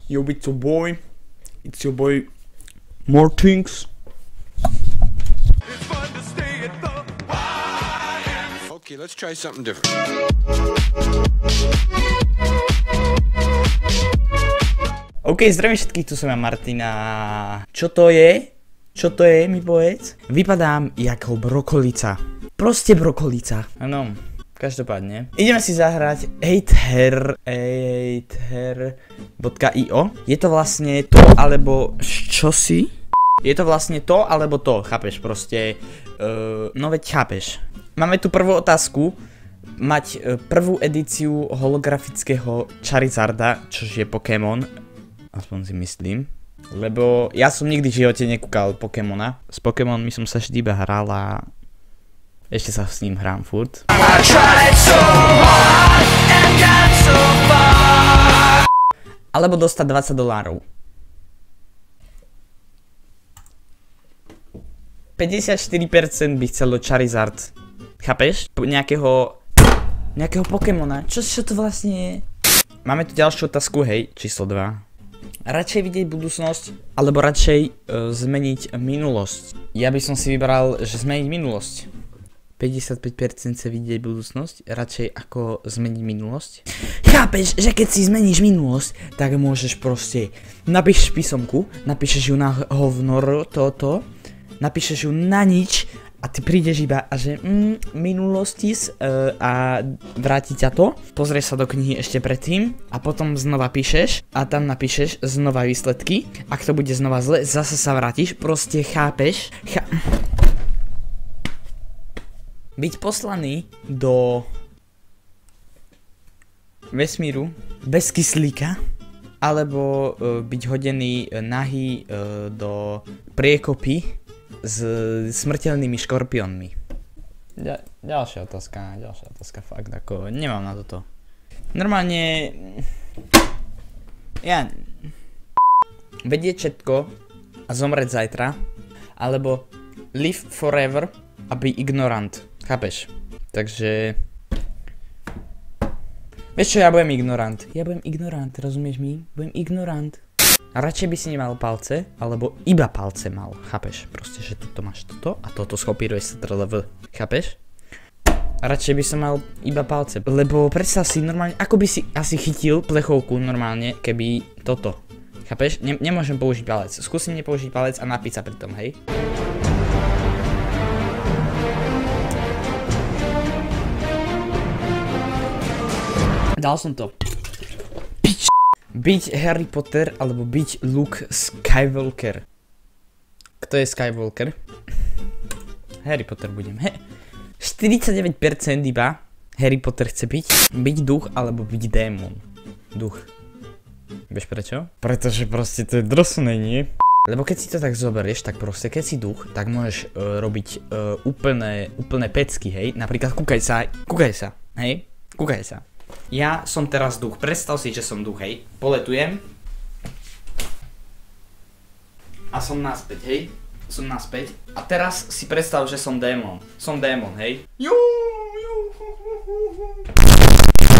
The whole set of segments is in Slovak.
Yo, it's your boy. It's your boy. More things. Okay, let's try something different. OK, zdravím všetkých, tu som ja Martina. Čo to je? Čo to je, mi povedz? Vypadám ako brokolica. Proste brokolica. Áno, každopádne. Ideme si zahrať Aether.io. Je to vlastne to, alebo čosi? Je to vlastne to, alebo to, chápeš, proste. No veď chápeš. Máme tu prvú otázku. Mať prvú edíciu holografického Charizarda, čož je Pokémon. Aspoň si myslím. Lebo ja som nikdy v živote nekúkal Pokémona. S Pokémonmi som sa vždy iba hral a ešte sa s ním hrám furt. Alebo dostať $20. 54% by chcelo Charizard. Chápeš? Nejakého Pokémona. Čo to vlastne je? Máme tu ďalšiu otázku, hej, číslo 2. Radšej vidieť budúcnosť, alebo radšej zmeniť minulosť? Ja by som si vybral, že zmeniť minulosť. 55% chce vidieť budúcnosť, radšej ako zmeniť minulosť. Chápeš, že keď si zmeníš minulosť, tak môžeš proste, napíšeš písomku, napíšeš ju na hovnor toto, napíšeš ju na nič, a ty prídeš iba a že minulosti a vráti ťa to, pozrieš sa do knihy ešte predtým a potom znova píšeš a tam napíšeš znova výsledky. Ak to bude znova zle, zase sa vrátiš, proste chápeš. Byť poslaný do vesmíru bez kyslíka alebo byť hodený nahý do priekopy s smrteľnými škorpiónmi. Ďalšia otázka, fakt, ako nemám na toto. Normálne ja vedieť všetko a zomrieť zajtra, alebo live forever a byť ignorant, chápeš? Takže vieš čo, ja budem ignorant, rozumieš mi? Budem ignorant. A radšej by si nemal palce, alebo iba palce mal, chápeš? Proste, že tuto máš toto a toto schopíruje sa v, chápeš? A radšej by som mal iba palce, lebo predstav si normálne, ako by si asi chytil plechovku normálne, keby toto, chápeš? Nemôžem použiť palec, skúsim nepoužiť palec a napiť sa pri tom, hej? Dal som to. Byť Harry Potter alebo byť Luke Skywalker. Kto je Skywalker? Harry Potter budem. 49% iba Harry Potter chce byť. Byť duch alebo byť démon. Duch. Vieš prečo? Pretože proste to je drsné, nie? Lebo keď si to tak zoberieš, tak proste keď si duch, tak môžeš robiť úplné pecky, hej? Napríklad kúkaj sa, hej? Kúkaj sa. Ja som teraz duch, predstav si, že som duch, hej, poletujem a som naspäť, hej, a teraz si predstav, že som démon, hej.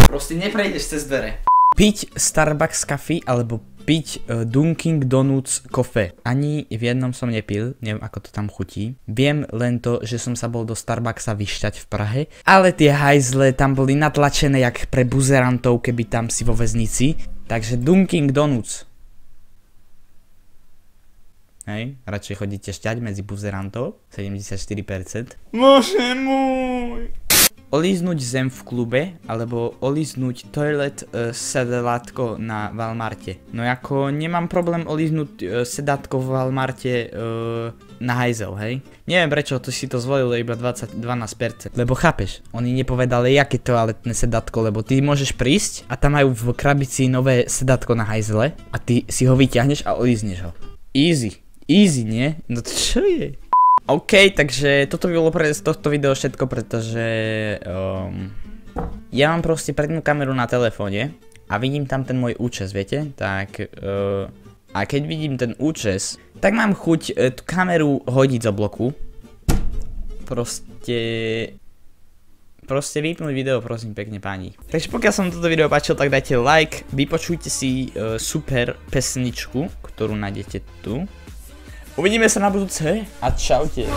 Proste neprejdeš cez dvere. Piť Starbucks kafe alebo piť Dunkin Donuts kofe. Ani v jednom som nepil, neviem ako to tam chutí. Viem len to, že som sa bol do Starbucksa vyšťať v Prahe, ale tie hajzle tam boli natlačené jak pre buzerantov, keby tam si vo väznici. Takže Dunkin Donuts. Hej, radšej chodíte šťať medzi buzerantov, 74%. Bože môj! Olíznuť zem v klube, alebo olíznuť toilet sedátko na Walmarte. No ako nemám problém olíznuť sedátko v Walmarte na hajzel, hej? Neviem prečo to si to zvolilo iba 12%, lebo chápeš, oni nepovedali jaké toaletné sedátko, lebo ty môžeš prísť a tam majú v krabici nové sedátko na hajzle a ty si ho vyťahneš a olízneš ho. Easy, nie? No to čo je? OK, takže toto by bolo pre tohto video všetko, pretože ja mám proste prednú kameru na telefóne a vidím tam ten môj účes, viete? Tak a keď vidím ten účes, tak mám chuť tú kameru hodiť z obloku. Proste proste vypnúť video, prosím pekne páni. Takže pokiaľ sa vám toto video páčilo, tak dajte like, vypočujte si super pesničku, ktorú nájdete tu. Uvidíme sa na budúce a čaute.